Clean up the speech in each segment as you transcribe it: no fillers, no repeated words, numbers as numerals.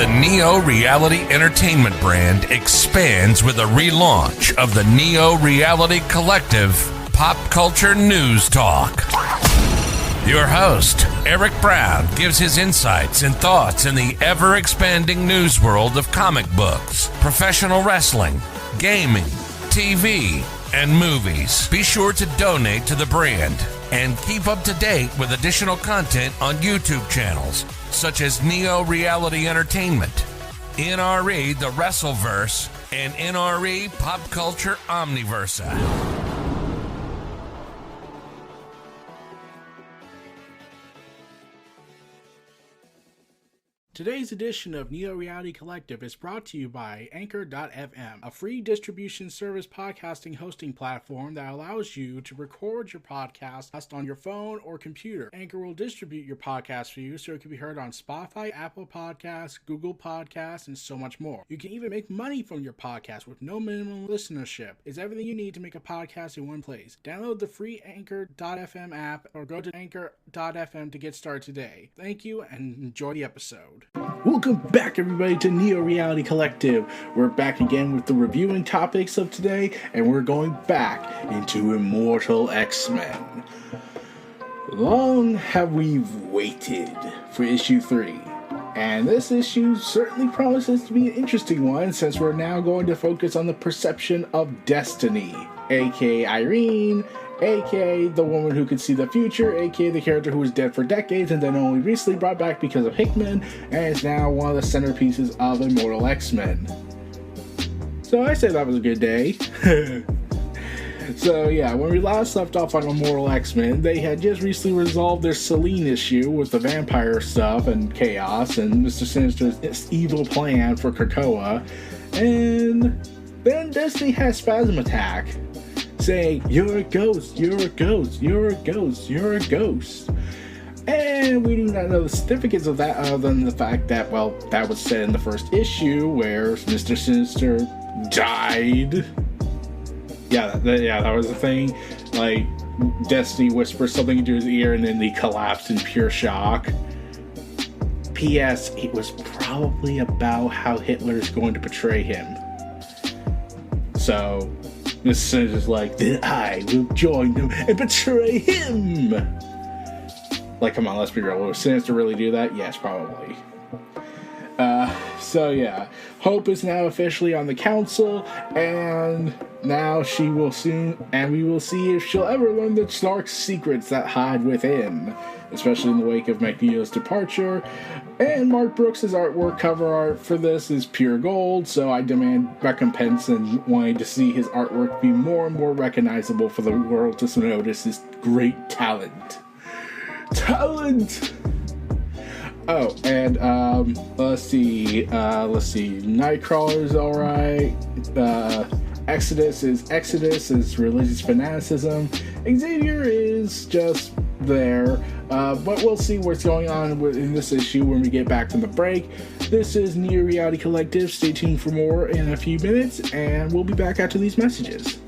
The Neo Reality Entertainment brand expands with a relaunch of the Neo Reality Collective Pop Culture News Talk. Your host, Eric Brown, gives his insights and thoughts in the ever-expanding news world of comic books, professional wrestling, gaming, TV, and movies. Be sure to donate to the brand and keep up to date with additional content on YouTube channels such as Neo Reality Entertainment, NRE The Wrestleverse, and NRE Pop Culture Omniversa. Today's edition of Neo Reality Collective is brought to you by Anchor.fm, a free distribution service podcasting hosting platform that allows you to record your podcast on your phone or computer. Anchor will distribute your podcast for you so it can be heard on Spotify, Apple Podcasts, Google Podcasts, and so much more. You can even make money from your podcast with no minimum listenership. It's everything you need to make a podcast in one place. Download the free Anchor.fm app or go to Anchor.fm to get started today. Thank you and enjoy the episode. Welcome back, everybody, to Neo Reality Collective. We're back again with the reviewing topics of today, and we're going back into Immortal X-Men. Long have we waited for issue 3, and this issue certainly promises to be an interesting one, since we're now going to focus on the perception of Destiny, aka Irene, aka the woman who could see the future, aka the character who was dead for decades and then only recently brought back because of Hickman, and is now one of the centerpieces of Immortal X-Men. So I say that was a good day. So yeah, when we last left off on Immortal X-Men, they had just recently resolved their Selene issue with the vampire stuff and chaos and Mr. Sinister's evil plan for Krakoa, and then Destiny has Spasm attack, saying, "You're a ghost, you're a ghost, you're a ghost, you're a ghost." And we do not know the significance of that other than the fact that, well, that was said in the first issue where Mr. Sinister died. Yeah, that was the thing. Like, Destiny whispers something into his ear and then he collapsed in pure shock. P.S. It was probably about how Hitler's going to portray him. So Mr. Sinister's like, then I will join them and betray him! Like, come on, let's be real. Will Sinister really do that? Yes, probably. So yeah, Hope is now officially on the council, and now she will soon, and we will see if she'll ever learn the dark secrets that hide within, especially in the wake of Magneto's departure. And Mark Brooks' artwork, cover art for this is pure gold, so I demand recompense and wanting to see his artwork be more and more recognizable for the world to notice his great talent. Oh, and let's see, Nightcrawler's alright, Exodus is religious fanaticism, Xavier is just there, but we'll see what's going on in this issue when we get back from the break. This is Neo Reality Collective, stay tuned for more in a few minutes, and we'll be back after these messages.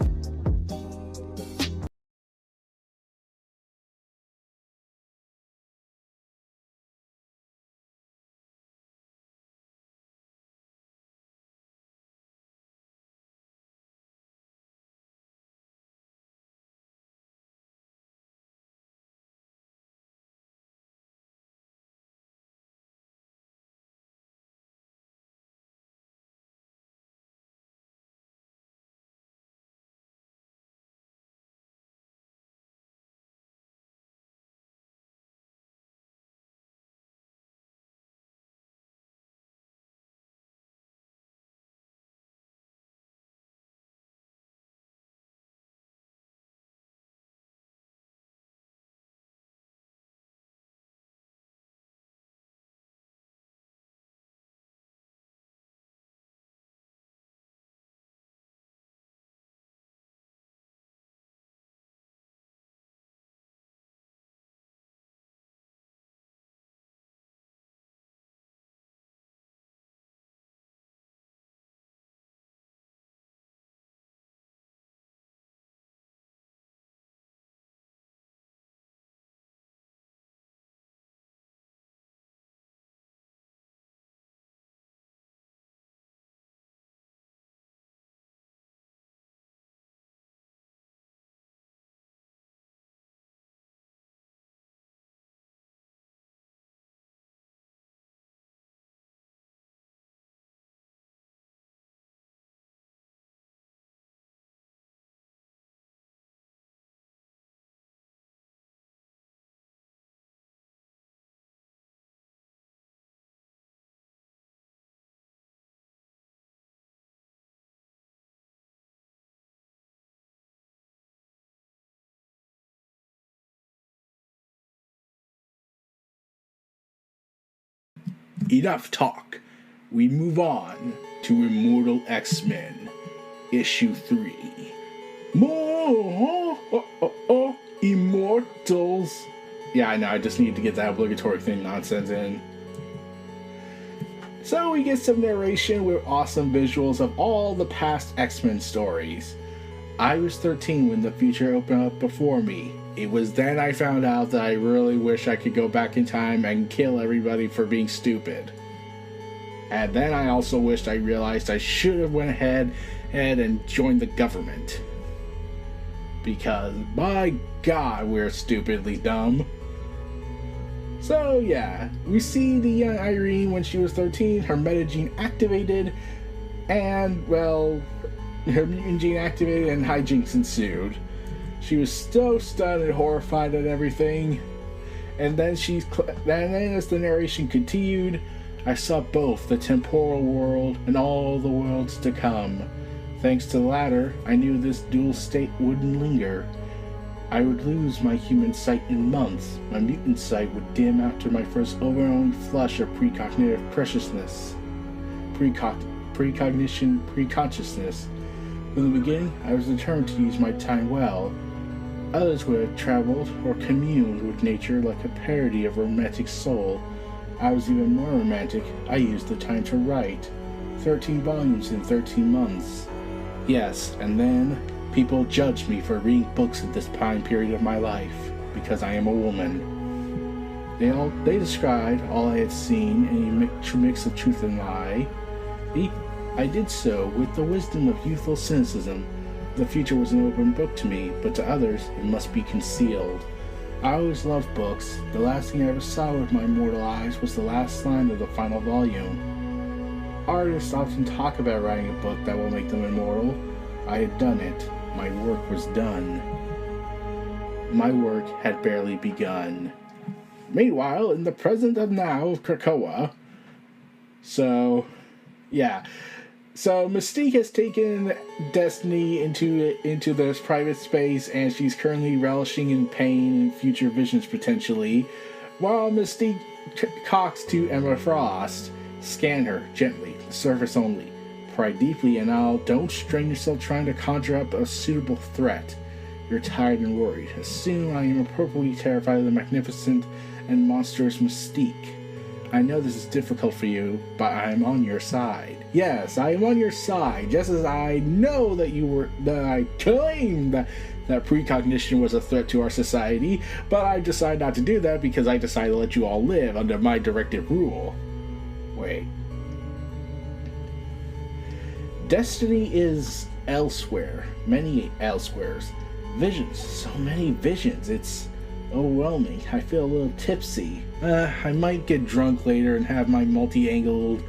enough talk. We move on to Immortal X-Men, issue 3. More Immortals. Yeah, I know, I just need to get that obligatory thing nonsense in. So we get some narration with awesome visuals of all the past X-Men stories. I was 13 when the future opened up before me. It was then I found out that I really wish I could go back in time and kill everybody for being stupid. And then I also wished I realized I should have went ahead and joined the government. Because, my God, we're stupidly dumb. So, yeah, we see the young Irene when she was 13, her metagene activated, and, well, her mutant gene activated and hijinks ensued. She was so stunned and horrified at everything. And then as the narration continued, I saw both the temporal world and all the worlds to come. Thanks to the latter, I knew this dual state wouldn't linger. I would lose my human sight in months. My mutant sight would dim after my first overwhelming flush of precognitive preciousness. Preconsciousness. From the beginning, I was determined to use my time well. Others would have traveled or communed with nature like a parody of a romantic soul. I was even more romantic. I used the time to write. 13 volumes in 13 months. Yes, and then people judged me for reading books at this time period of my life, because I am a woman. They described all I had seen in a mix of truth and lie. I did so with the wisdom of youthful cynicism. The future was an open book to me, but to others it must be concealed. I always loved books. The last thing I ever saw with my mortal eyes was the last line of the final volume. Artists often talk about writing a book that will make them immortal. I had done it. My work was done. My work had barely begun. Meanwhile, in the present of now of Krakoa. So Mystique has taken Destiny into this private space, and she's currently relishing in pain and future visions potentially, while Mystique talks to Emma Frost. Scan her gently, the surface only. Pry deeply, and don't strain yourself trying to conjure up a suitable threat. You're tired and worried. Assume I am appropriately terrified of the magnificent and monstrous Mystique. I know this is difficult for you, but I am on your side. Yes, I am on your side, just as I know that I claimed that precognition was a threat to our society, but I decided not to do that because I decided to let you all live under my directive rule. Wait. Destiny is elsewhere. Many elsewheres. Visions. So many visions. It's overwhelming. I feel a little tipsy. I might get drunk later and have my multi-angled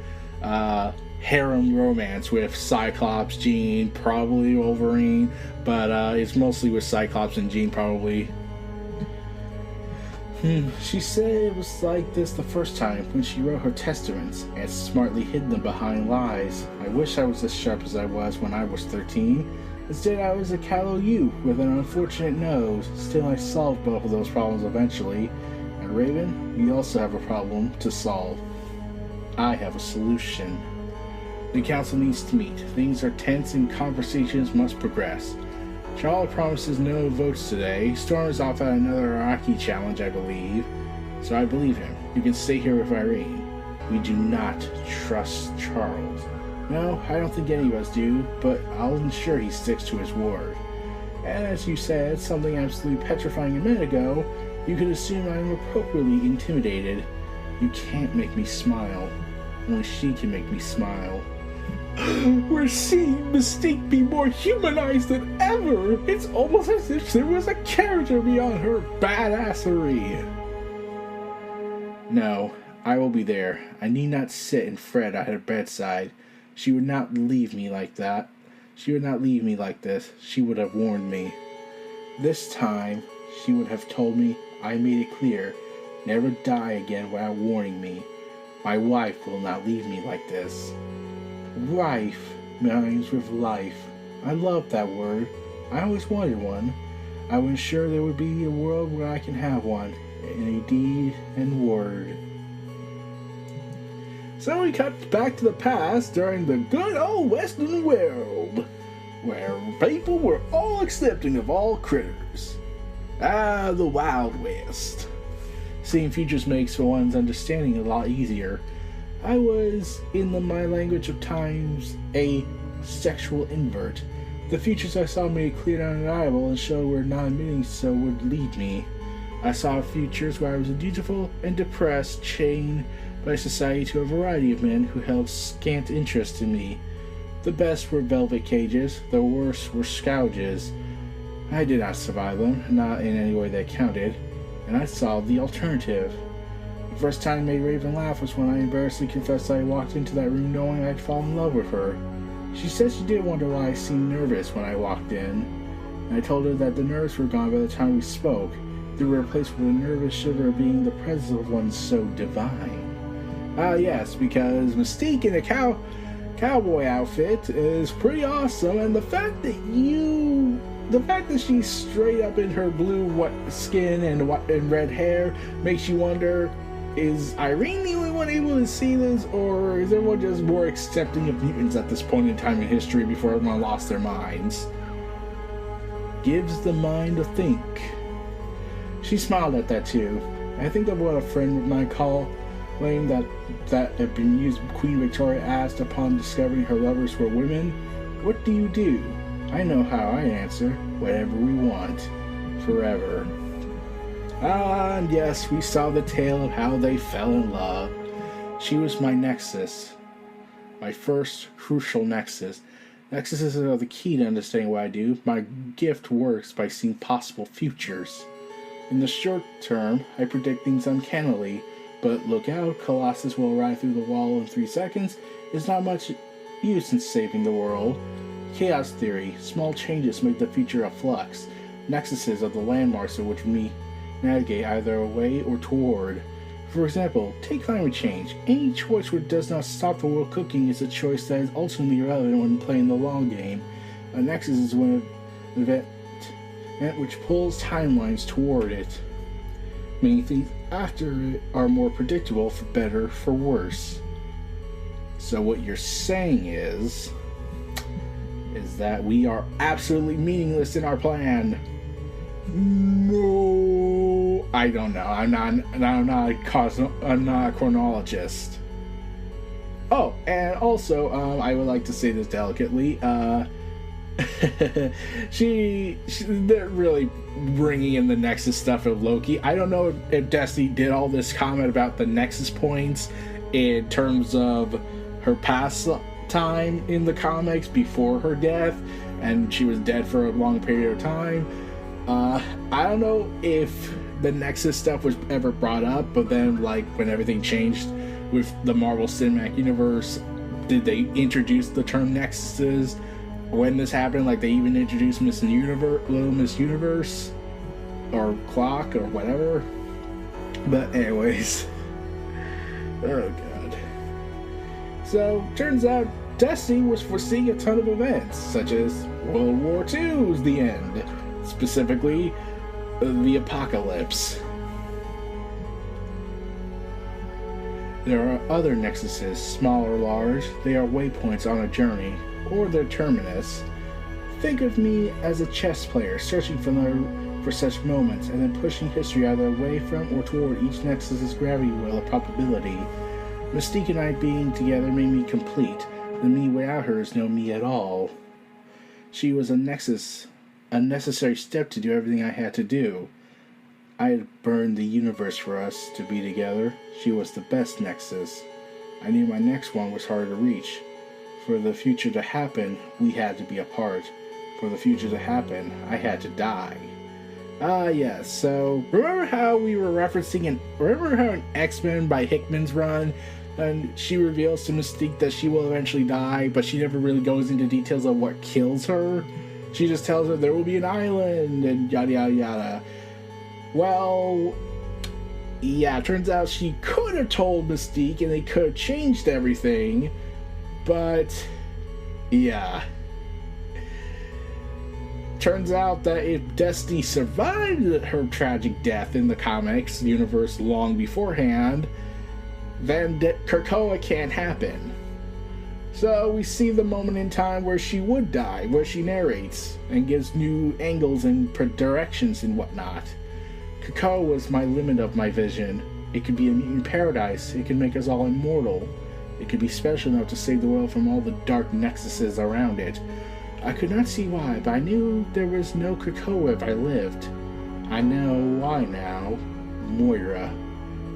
harem romance with Cyclops, Jean, probably Wolverine, but it's mostly with Cyclops and Jean probably. She said it was like this the first time when she wrote her testaments and smartly hid them behind lies. I wish I was as sharp as I was when I was 13. Instead, I was a callow youth with an unfortunate nose. Still, I solved both of those problems eventually. And Raven, we also have a problem to solve. I have a solution. The council needs to meet. Things are tense and conversations must progress. Charlotte promises no votes today. Storm is off at another Iraqi challenge, I believe. So I believe him. You can stay here with Irene. We do not trust Charles. No, I don't think any of us do, but I'll ensure he sticks to his word. And as you said, something absolutely petrifying a minute ago, you could assume I am appropriately intimidated. You can't make me smile. Only she can make me smile. We're seeing Mystique be more humanized than ever. It's almost as if there was a character beyond her badassery. No, I will be there. I need not sit and fret at her bedside. She would not leave me like that. She would not leave me like this. She would have warned me. This time, she would have told me, I made it clear, never die again without warning me. My wife will not leave me like this. Wife rhymes with life. I love that word. I always wanted one. I was sure there would be a world where I can have one, in a deed and word. So we cut back to the past during the good old Western world, where people were all accepting of all critters. Ah, the Wild West. Seeing futures makes for one's understanding a lot easier. I was, in my language of times, a sexual invert. The futures I saw made clear and undeniable and showed where non-admitting so would lead me. I saw futures where I was a dutiful and depressed, chained by society to a variety of men who held scant interest in me. The best were velvet cages, the worst were scourges. I did not survive them, not in any way that counted, and I saw the alternative. The first time I made Raven laugh was when I embarrassingly confessed I walked into that room knowing I'd fall in love with her. She said she did wonder why I seemed nervous when I walked in, and I told her that the nerves were gone by the time we spoke. They were replaced with a nervous shiver of being the presence of one so divine. Ah, yes, because Mystique in a cowboy outfit is pretty awesome, and the fact that she's straight up in her blue skin and red hair makes you wonder, is Irene the only one able to see this, or is everyone just more accepting of mutants at this point in time in history before everyone lost their minds? Gives the mind a think. She smiled at that too. I think of what a friend of mine claimed that had been used Queen Victoria asked upon discovering her lovers were women. What do you do? I know how I answer. Whatever we want. Forever. Ah, and yes, we saw the tale of how they fell in love. She was my nexus. My first crucial nexus. Nexuses are the key to understanding what I do. My gift works by seeing possible futures. In the short term, I predict things uncannily, but look out, Colossus will arrive through the wall in 3 seconds. It's not much use in saving the world. Chaos theory. Small changes make the future a flux. Nexuses are the landmarks of which we navigate either away or toward. For example, take climate change. Any choice which does not stop the world cooking is a choice that is ultimately relevant when playing the long game. A nexus is an event which pulls timelines toward it. Many things after it are more predictable, for better, for worse. So what you're saying is that we are absolutely meaningless in our plan. No, I don't know. I'm not a chronologist. Oh, and also, I would like to say this delicately. They're really bringing in the Nexus stuff of Loki. I don't know if Destiny did all this comment about the Nexus points in terms of her past time in the comics before her death, and she was dead for a long period of time. I don't know if the Nexus stuff was ever brought up, but then, like, when everything changed with the Marvel Cinematic Universe, did they introduce the term Nexuses when this happened? Like, they even introduced Little Miss Universe, or Clock, or whatever. But anyways, oh god. So, turns out Destiny was foreseeing a ton of events, such as World War II's the end. Specifically, the apocalypse. There are other nexuses, small or large. They are waypoints on a journey, or their terminus. Think of me as a chess player searching for such moments, and then pushing history either away from or toward each nexus's gravity wheel of probability. Mystique and I being together made me complete. The me without her is no me at all. She was a nexus, a necessary step to do everything I had to do. I had burned the universe for us to be together. She was the best nexus. I knew my next one was hard to reach. For the future to happen, we had to be apart. For the future to happen, I had to die. Ah, yes, so remember how we were referencing remember how in X-Men by Hickman's run, and she reveals to Mystique that she will eventually die, but she never really goes into details of what kills her? She just tells her there will be an island, and yada yada yada. Well, yeah, turns out she could have told Mystique, and they could have changed everything, but yeah. Turns out that if Destiny survived her tragic death in the comics universe long beforehand, then Krakoa can't happen. So we see the moment in time where she would die, where she narrates and gives new angles and directions and whatnot. Krakoa was my limit of my vision. It could be a mutant paradise. It could make us all immortal. It could be special enough to save the world from all the dark nexuses around it. I could not see why, but I knew there was no Krakoa if I lived. I know why now. Moira.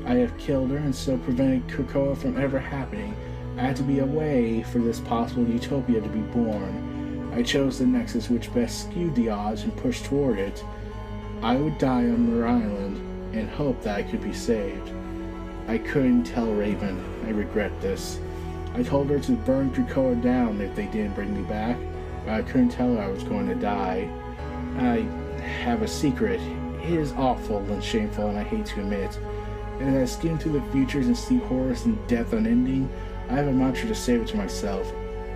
I have killed her and so prevented Krakoa from ever happening. I had to be away for this possible utopia to be born. I chose the nexus which best skewed the odds and pushed toward it. I would die on Mir Island and hope that I could be saved. I couldn't tell Raven. I regret this. I told her to burn Krakoa down if they didn't bring me back, but I couldn't tell her I was going to die. I have a secret. It is awful and shameful, and I hate to admit. And as I skim through the futures and see horrors and death unending, I have a mantra to say it to myself.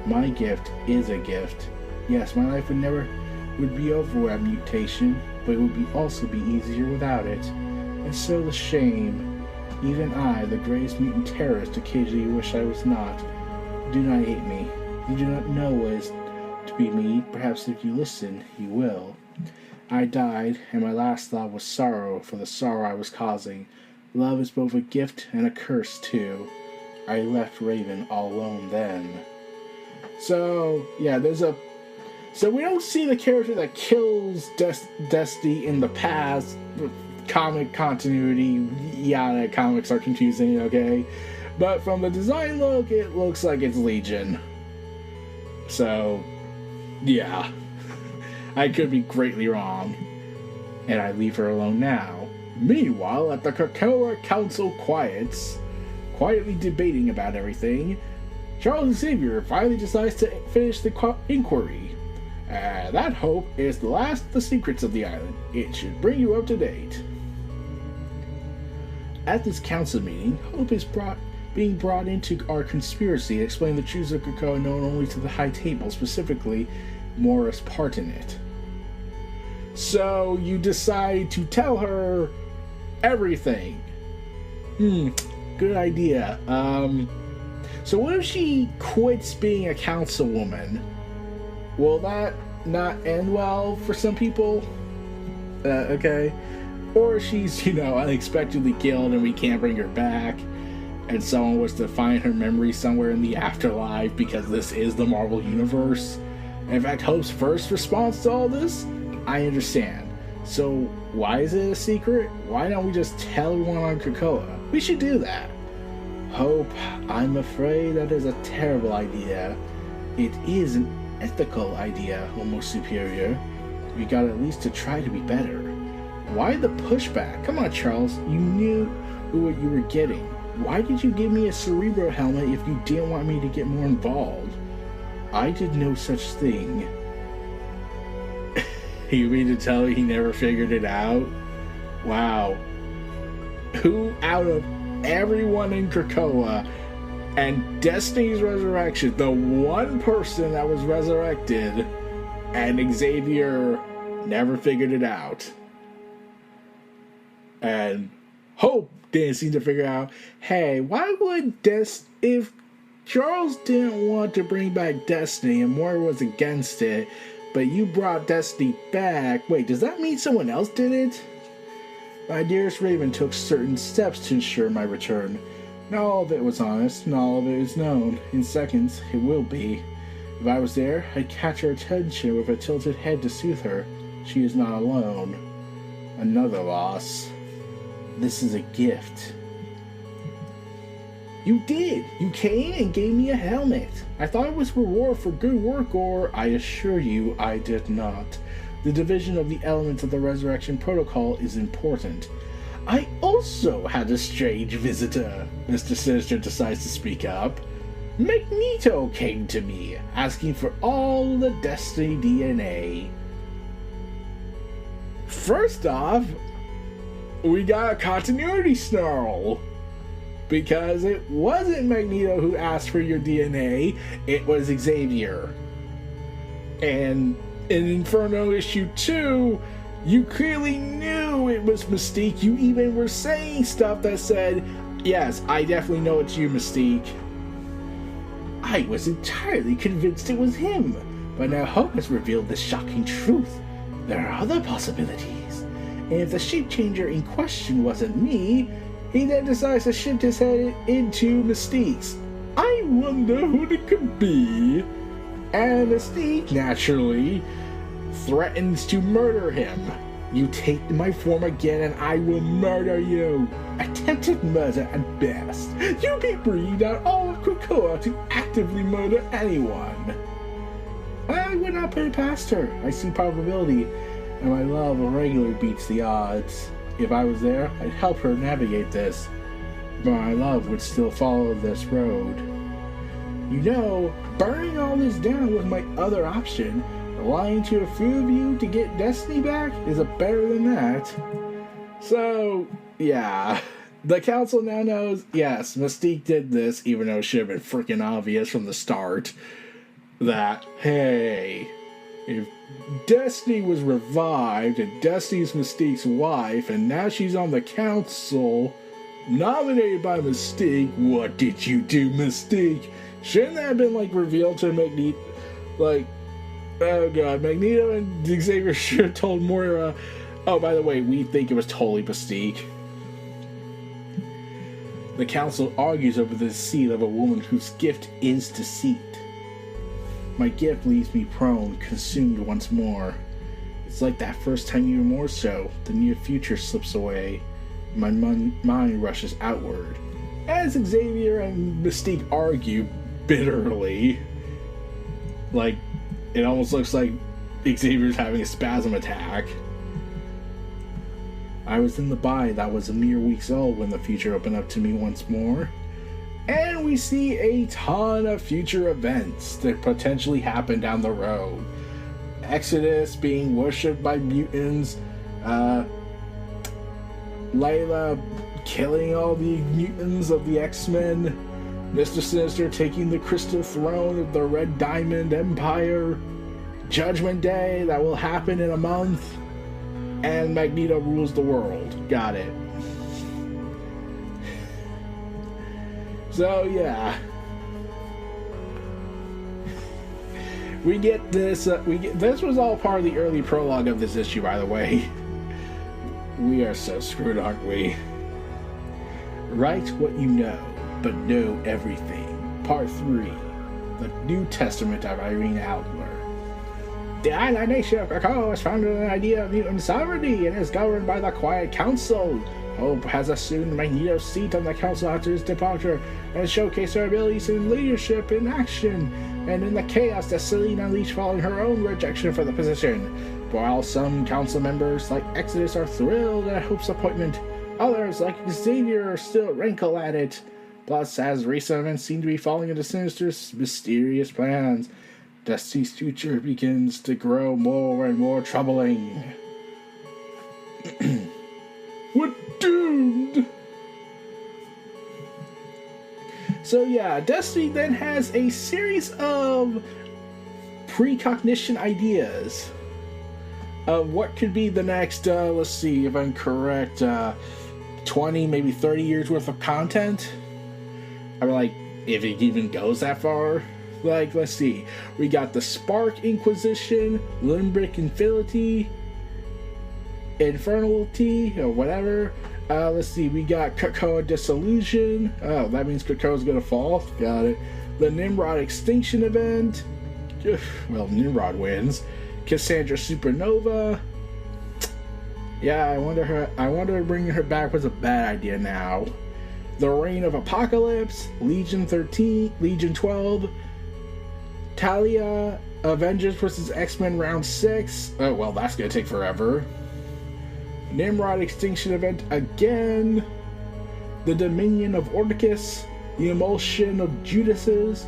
My gift is a gift. Yes, my life would be over without mutation, but it would also be easier without it. And so the shame. Even I, the greatest mutant terrorist, occasionally wish I was not. Do not hate me. You do not know what it is to be me. Perhaps if you listen, you will. I died, and my last thought was sorrow for the sorrow I was causing. Love is both a gift and a curse, too. I left Raven all alone then. So, yeah, So we don't see the character that kills Destiny in the past. Comic continuity, yeah, comics are confusing, okay? But from the design look, it looks like it's Legion. So, yeah. I could be greatly wrong. And I leave her alone now. Meanwhile, at the Krakoa Council quietly debating about everything, Charles Xavier finally decides to finish the inquiry. That hope is the last of the secrets of the island. It should bring you up to date. At this council meeting, Hope is being brought into our conspiracy to explain the truths of Krakoa known only to the High Table, specifically Moira's part in it. So you decide to tell her everything. Good idea. So what if she quits being a councilwoman? Will that not end well for some people? Okay. Or she's, unexpectedly killed and we can't bring her back, and someone was to find her memory somewhere in the afterlife because this is the Marvel Universe. In fact, Hope's first response to all this, I understand. So why is it a secret? Why don't we just tell everyone on Krakoa? We should do that. Hope, I'm afraid that is a terrible idea. It is an ethical idea, almost superior. We got at least to try to be better. Why the pushback? Come on, Charles. You knew what you were getting. Why did you give me a Cerebro helmet if you didn't want me to get more involved? I did no such thing. You mean to tell me he never figured it out? Wow. Who out of everyone in Krakoa and Destiny's Resurrection, the one person that was resurrected, and Xavier never figured it out? And Hope didn't seem to figure out, hey, why would if Charles didn't want to bring back Destiny and Moira was against it, but you brought Destiny back, wait, does that mean someone else did it? My dearest Raven took certain steps to ensure my return. Not all of it was honest, not all of it is known. In seconds, it will be. If I was there, I'd catch her attention with a tilted head to soothe her. She is not alone. Another loss. This is a gift. You did! You came and gave me a helmet. I thought it was reward for good work, or I assure you I did not. The division of the elements of the Resurrection Protocol is important. I also had a strange visitor. Mr. Sinister decides to speak up. Magneto came to me, asking for all the Destiny DNA. First off, we got a continuity snarl. Because it wasn't Magneto who asked for your DNA, it was Xavier. And in Inferno issue 2, you clearly knew it was Mystique. You even were saying stuff that said, Yes, I definitely know it's you, Mystique. I was entirely convinced it was him, but now Hope has revealed the shocking truth. There are other possibilities. And if the shape changer in question wasn't me, he then decides to shift his head into Mystique's. I wonder who it could be. And Mystique, naturally, threatens to murder him. You take my form again and I will murder you. Attempted murder at best. You be breed out all of Krakoa to actively murder anyone. I would not put it past her. I see probability, and my love regularly beats the odds. If I was there, I'd help her navigate this, but my love would still follow this road. You know, burning all this down was my other option. Lying to a few of you to get Destiny back is better than that. So, yeah. The council now knows, yes, Mystique did this, even though it should have been freaking obvious from the start, that, hey, if Destiny was revived and Destiny's Mystique's wife, and now she's on the council, nominated by Mystique, what did you do, Mystique? Shouldn't that have been, revealed to Magneto? Oh god, Magneto and Xavier should have told Moira, oh, by the way, we think it was totally Mystique. The council argues over the deceit of a woman whose gift is deceit. My gift leaves me prone, consumed once more. It's like that first time you were more so. The near future slips away. My mind rushes outward. As Xavier and Mystique argue bitterly, it almost looks like Xavier's having a spasm attack. I was in the body that was a mere weeks old when the future opened up to me once more. And we see a ton of future events that potentially happen down the road. Exodus being worshipped by mutants, Layla killing all the mutants of the X-Men, Mr. Sinister taking the crystal throne of the Red Diamond Empire, Judgment Day that will happen in a month, and Magneto rules the world. Got it. So yeah, we get this. This was all part of the early prologue of this issue, by the way. We are so screwed, aren't we? Write what you know, but know everything. Part 3: The New Testament of Irene Adler. The island nation of Krakoa was founded on an idea of mutant sovereignty and is governed by the Quiet Council. Hope has assumed Magneto's seat on the council after his departure and showcased her abilities in leadership in action and in the chaos that Selene unleashed following her own rejection for the position. While some council members like Exodus are thrilled at Hope's appointment, others like Xavier are still rankle at it. Plus, as recent events seem to be falling into Sinister's mysterious plans, Destiny's future begins to grow more and more troubling. We're doomed! So yeah, Destiny then has a series of precognition ideas of what could be the next, let's see if I'm correct, 20, maybe 30 years worth of content. I mean, if it even goes that far. Let's see. We got the Spark Inquisition, Limbrick Infinity, Infernality, or whatever. Let's see. We got Krakoa Disillusion. Oh, that means Krakoa's gonna fall. Got it. The Nimrod Extinction Event. Well, Nimrod wins. Cassandra Supernova. Yeah, I wonder if bringing her back was a bad idea now. The Reign of Apocalypse. Legion 13. Legion 12. Talia, Avengers vs. X-Men Round 6. Oh, well, that's gonna take forever. Nimrod Extinction Event again. The Dominion of Orticus. The Emulsion of Judases.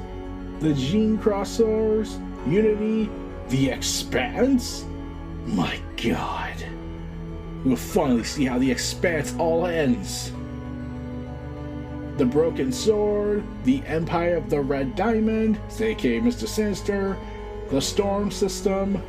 The Gene Crossers. Unity. The Expanse. My god. We'll finally see how the Expanse all ends. The Broken Sword, the Empire of the Red Diamond, aka Mr. Sinister, the Storm System.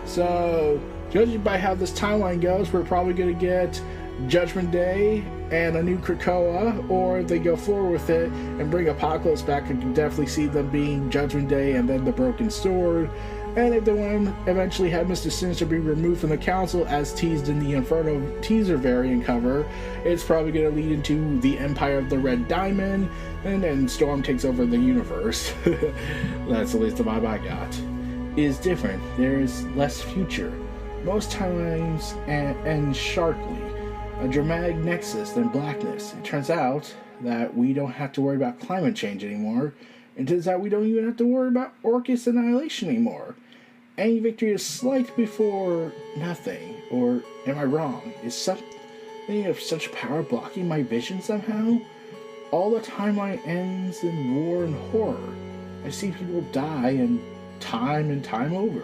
So, judging by how this timeline goes, we're probably going to get Judgment Day and a new Krakoa, or if they go forward with it and bring Apocalypse back, I can definitely see them being Judgment Day and then the Broken Sword. And if they want to eventually have Mr. Sinister be removed from the council, as teased in the Inferno teaser variant cover, it's probably going to lead into the Empire of the Red Diamond, and then Storm takes over the universe. That's the least of the vibe I got. Is different. There is less future. Most timelines end sharply. A dramatic nexus than blackness. It turns out that we don't have to worry about climate change anymore. It turns out we don't even have to worry about Orcus annihilation anymore. Any victory is slight before nothing. Or am I wrong? Is something of such power blocking my vision somehow? All the timeline ends in war and horror. I see people die and time over.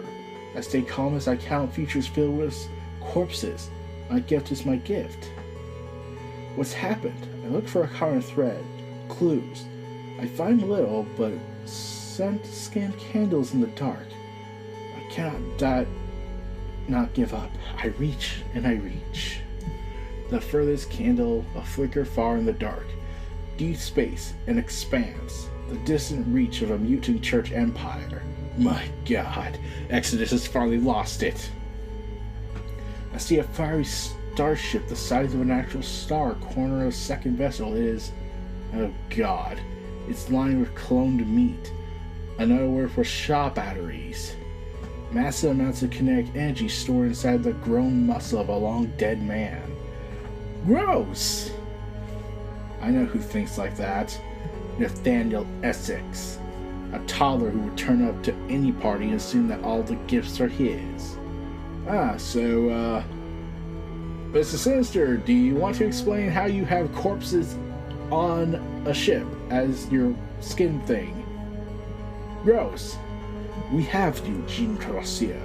I stay calm as I count futures filled with corpses. My gift is my gift. What's happened? I look for a common thread, clues. I find little, but scan candles in the dark. I cannot not give up. I reach and I reach. The furthest candle, a flicker far in the dark. Deep space, an expanse. The distant reach of a mutant church empire. My God, Exodus has finally lost it. I see a fiery starship the size of an actual star corner a second vessel. It is, oh God, it's lined with cloned meat. Another word for shot batteries. Massive amounts of kinetic energy stored inside the grown muscle of a long dead man. Gross! I know who thinks like that. Nathaniel Essex. A toddler who would turn up to any party and assume that all the gifts are his. So, Mr. Sinister, do you want to explain how you have corpses on a ship as your skin thing? Gross. We have you, Jean Crossier.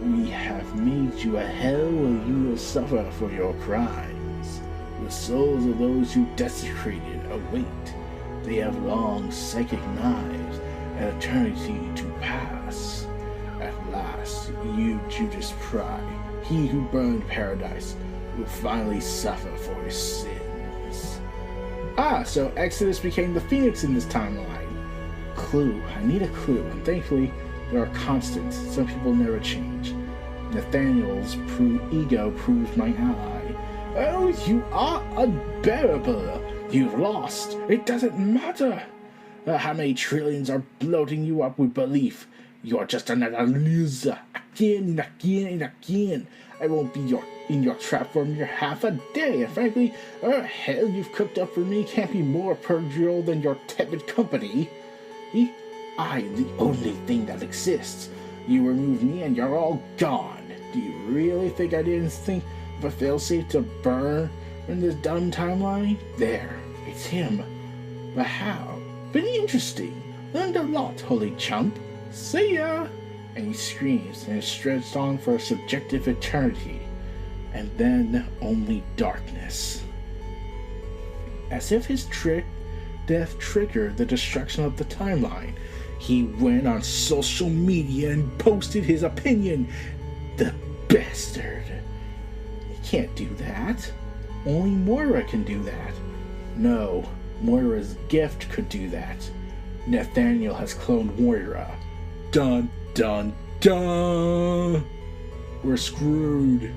We have made you a hell where you will suffer for your crimes. The souls of those you desecrated await. They have long psychic knives and eternity to pass. At last, you, Judas Pry, he who burned paradise, will finally suffer for his sins. So Exodus became the Phoenix in this timeline. Clue. I need a clue, and thankfully, there are constants. Some people never change. Nathaniel's ego proves my ally. Oh, you are unbearable. You've lost. It doesn't matter. How many trillions are bloating you up with belief? You're just another loser. Again and again and again. I won't be in your trap for mere half a day. And frankly, hell you've cooked up for me can't be more perjurial than your tepid company. I am the only thing that exists. You remove me and you're all gone. Do you really think I didn't think of a failsafe to burn in this dumb timeline? There, it's him. But how? Very interesting. Learned a lot, holy chump. See ya! And he screams and is stretched on for a subjective eternity. And then only darkness. As if his death triggered the destruction of the timeline, he went on social media and posted his opinion. The bastard. He can't do that. Only Moira can do that. No, Moira's gift could do that. Nathaniel has cloned Moira. Dun, dun, dun! We're screwed.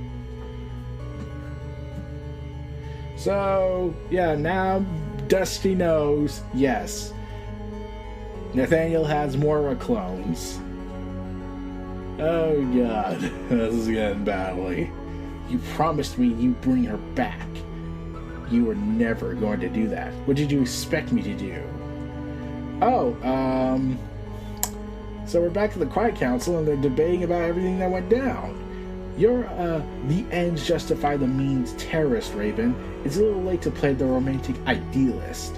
So, yeah, now Dusty knows, yes, Nathaniel has Moira clones. Oh God, this is getting badly. You promised me you'd bring her back. You were never going to do that. What did you expect me to do? So we're back to the Quiet Council and they're debating about everything that went down. You're, the ends justify the means terrorist, Raven. It's a little late to play the romantic idealist.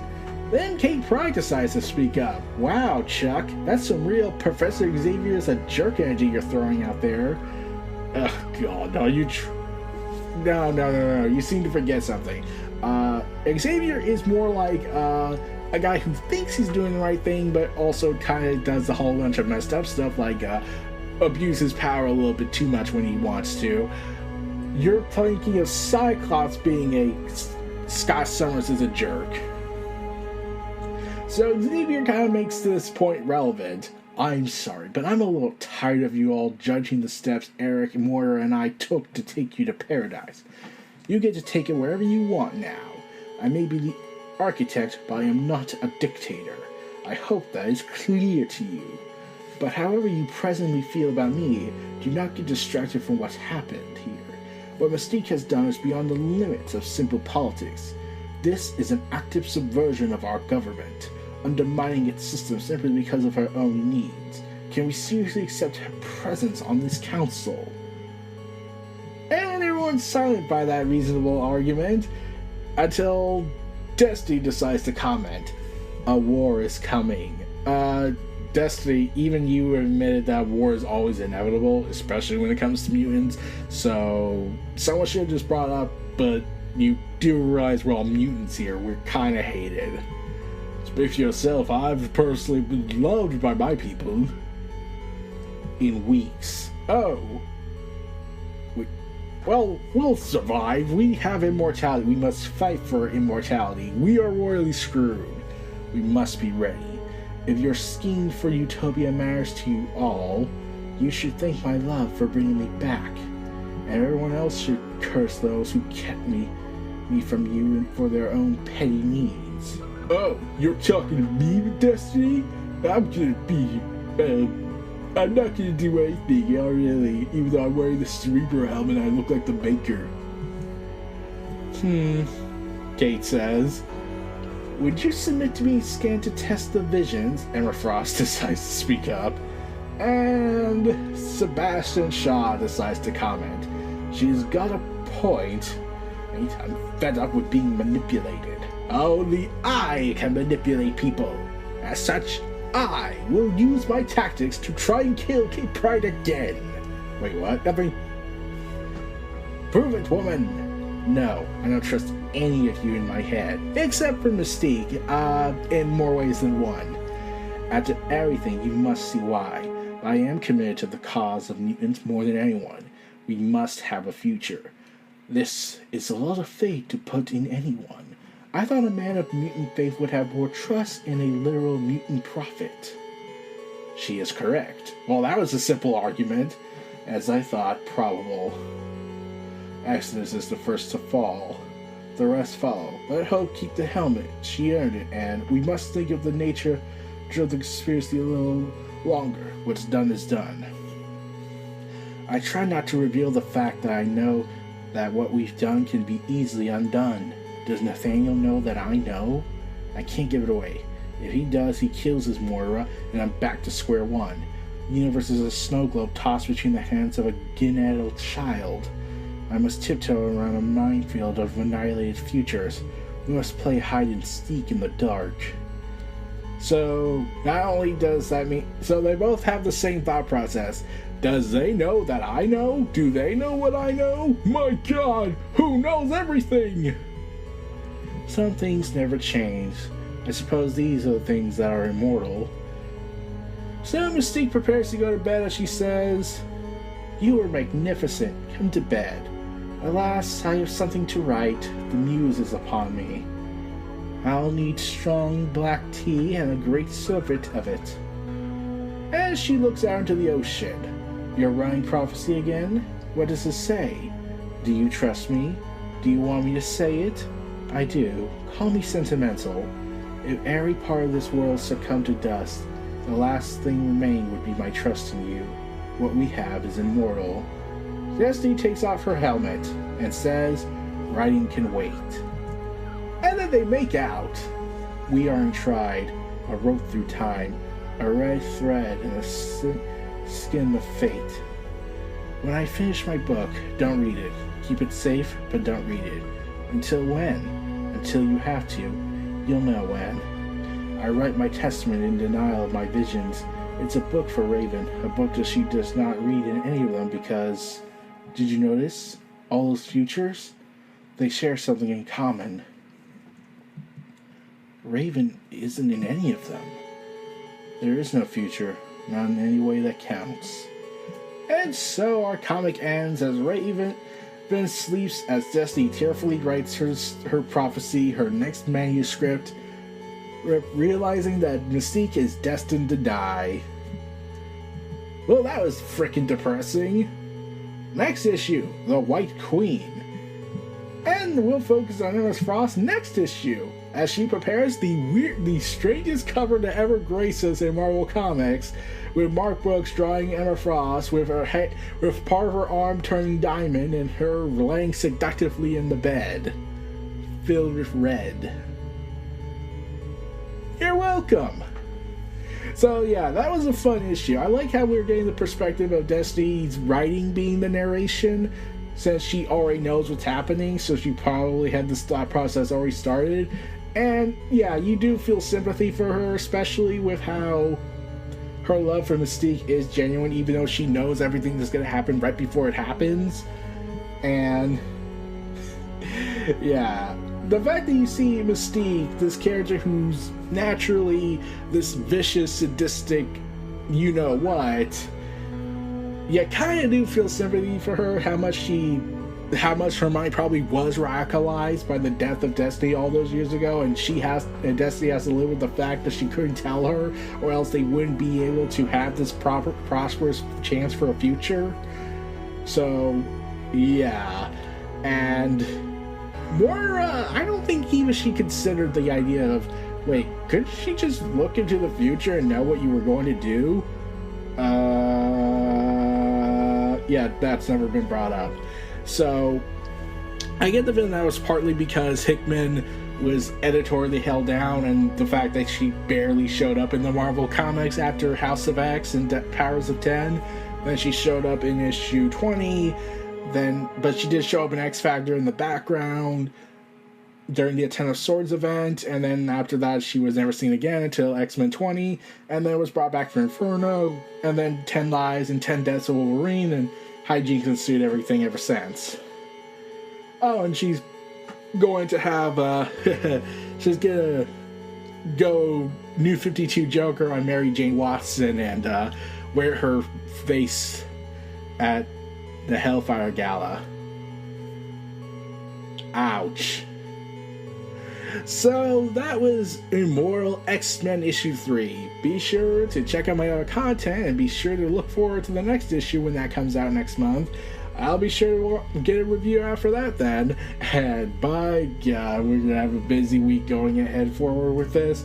Then Kate Pryde decides to speak up. Wow, Chuck, that's some real Professor Xavier is a jerk energy you're throwing out there. Oh, God, no, No, you seem to forget something. Xavier is more like, a guy who thinks he's doing the right thing, but also kind of does a whole bunch of messed up stuff, like, abuses power a little bit too much when he wants to. You're thinking of Cyclops being Scott Summers is a jerk. So Xavier kind of makes this point relevant. I'm sorry, but I'm a little tired of you all judging the steps Eric, Moira, and I took to take you to paradise. You get to take it wherever you want now. I may be the architect, but I am not a dictator. I hope that is clear to you. But however you presently feel about me, do not get distracted from what's happened here. What Mystique has done is beyond the limits of simple politics. This is an active subversion of our government, undermining its system simply because of her own needs. Can we seriously accept her presence on this council? And everyone's silent by that reasonable argument, until Destiny decides to comment. A war is coming. Destiny, even you admitted that war is always inevitable, especially when it comes to mutants, so someone should have just brought up, but you do realize we're all mutants here. We're kind of hated. Speak for yourself. I've personally been loved by my people. In weeks. Oh. Well, we'll survive. We have immortality. We must fight for immortality. We are royally screwed. We must be ready. If your scheme for utopia matters to you all, you should thank my love for bringing me back. And everyone else should curse those who kept me from you and for their own petty needs. Oh, you're talking to me, Destiny? I'm not gonna do anything, really, even though I'm wearing the Cerebro helmet and I look like the Baker. Kate says. Would you submit to being scanned to test the visions? Emma Frost decides to speak up. And Sebastian Shaw decides to comment. She's got a point. I'm fed up with being manipulated. Only I can manipulate people. As such, I will use my tactics to try and kill Kate Pride again. Wait, what? Prove it, woman. No, I don't trust any of you in my head, except for Mystique, in more ways than one. After everything, you must see why. I am committed to the cause of mutants more than anyone. We must have a future. This is a lot of faith to put in anyone. I thought a man of mutant faith would have more trust in a literal mutant prophet. She is correct. Well, that was a simple argument, as I thought probable. Exodus is the first to fall. The rest follow. Let Hope keep the helmet. She earned it, and we must think of the nature of the conspiracy a little longer. What's done is done. I try not to reveal the fact that I know that what we've done can be easily undone. Does Nathaniel know that I know? I can't give it away. If he does, he kills his Moira, and I'm back to square one. The universe is a snow globe tossed between the hands of a Gillen child. I must tiptoe around a minefield of annihilated futures. We must play hide and seek in the dark. So, not only does that mean... So they both have the same thought process. Does they know that I know? Do they know what I know? My God! Who knows everything? Some things never change. I suppose these are the things that are immortal. So Mystique prepares to go to bed as she says, You are magnificent. Come to bed. Alas, I have something to write. The muse is upon me. I'll need strong black tea and a great serviette of it. As she looks out into the ocean, You're writing prophecy again? What does it say? Do you trust me? Do you want me to say it? I do. Call me sentimental. If every part of this world succumbed to dust, the last thing remaining would be my trust in you. What we have is immortal. Destiny takes off her helmet and says, Writing can wait. And then they make out. We are untried, a rope through time, a red thread in the skin of fate. When I finish my book, don't read it. Keep it safe, but don't read it. Until when? Until you have to. You'll know when. I write my testament in denial of my visions. It's a book for Raven, a book that she does not read in any of them because... Did you notice? All those futures? They share something in common. Raven isn't in any of them. There is no future, not in any way that counts. And so our comic ends as Raven Finn sleeps as Destiny tearfully writes her prophecy, her next manuscript, realizing that Mystique is destined to die. Well, that was frickin' depressing. Next issue, The White Queen. And we'll focus on Emma Frost's next issue, as she prepares the strangest cover to ever grace us in Marvel Comics, with Mark Brooks drawing Emma Frost with part of her arm turning diamond and her laying seductively in the bed, filled with red. You're welcome! So yeah, that was a fun issue. I like how we were getting the perspective of Destiny's writing being the narration, since she already knows what's happening, so she probably had this thought process already started. And yeah, you do feel sympathy for her, especially with how her love for Mystique is genuine, even though she knows everything that's going to happen right before it happens. And yeah, the fact that you see Mystique, this character who's naturally this vicious, sadistic, you-know-what, you kind of do feel sympathy for her, how much her mind probably was radicalized by the death of Destiny all those years ago, and Destiny has to live with the fact that she couldn't tell her, or else they wouldn't be able to have this prosperous chance for a future. So, yeah. And more, I don't think even she considered the idea of, wait, couldn't she just look into the future and know what you were going to do? Yeah, that's never been brought up. So, I get the feeling that was partly because Hickman was editorially held down, and the fact that she barely showed up in the Marvel Comics after House of X and Powers of 10. Then she showed up in issue 20, but she did show up in X Factor in the background during the Ten of Swords event, and then after that she was never seen again until X-Men 20, and then was brought back for Inferno, and then 10 Lives and 10 Deaths of Wolverine, and hijinks ensued everything ever since. Oh, and she's going to have, she's gonna go New 52 Joker on Mary Jane Watson and wear her face at the Hellfire Gala. Ouch. So that was Immortal X-Men issue 3. Be sure to check out my other content and be sure to look forward to the next issue when that comes out next month. I'll be sure to get a review after that then. And by God, we're going to have a busy week going ahead forward with this.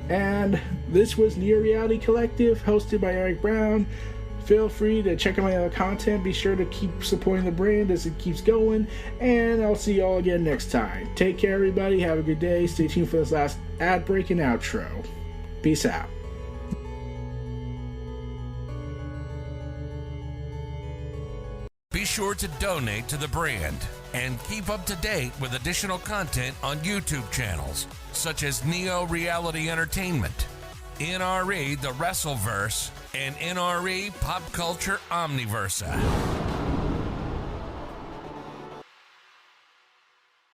And this was Neo Reality Collective, hosted by Eric Brown. Feel free to check out my other content. Be sure to keep supporting the brand as it keeps going. And I'll see you all again next time. Take care, everybody. Have a good day. Stay tuned for this last ad break and outro. Peace out. Be sure to donate to the brand and keep up to date with additional content on YouTube channels such as Neo Reality Entertainment, NRE The Wrestleverse, and NRE Pop Culture Omniversa.